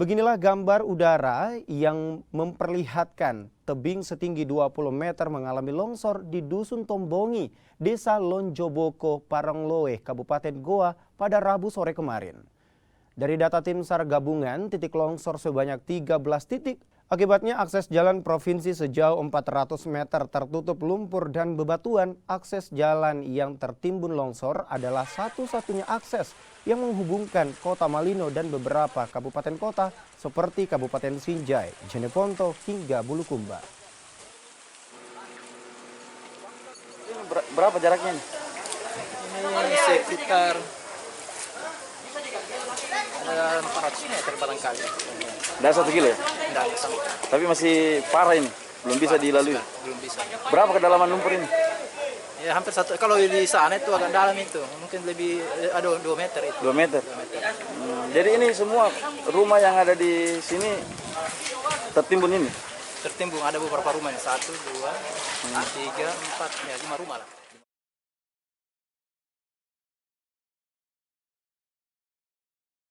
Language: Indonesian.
Beginilah gambar udara yang memperlihatkan tebing setinggi 20 meter mengalami longsor di Dusun Tombongi, Desa Lonjoboko, Parangloe, Kabupaten Goa pada Rabu sore kemarin. Dari data tim SAR gabungan, titik longsor sebanyak 13 titik. Akibatnya akses jalan provinsi sejauh 400 meter tertutup lumpur dan bebatuan. Akses jalan yang tertimbun longsor adalah satu-satunya akses yang menghubungkan Kota Malino dan beberapa kabupaten kota seperti Kabupaten Sinjai, Jeneponto hingga Bulukumba. Berapa jaraknya nih? Ini sekitar 400 meter barangkali. Tidak 1 kilo ya? Tidak sampai. Tapi masih parah ini, belum bisa dilalui. Belum bisa. Berapa kedalaman lumpur ini? Ya hampir 1. Kalau di sana itu agak dalam itu, mungkin lebih ada 2 meter itu. 2 meter. Jadi ini semua rumah yang ada di sini tertimbun ini? Tertimbun ada beberapa rumah, 1, 2, 3, 4, ya 5 rumah lah.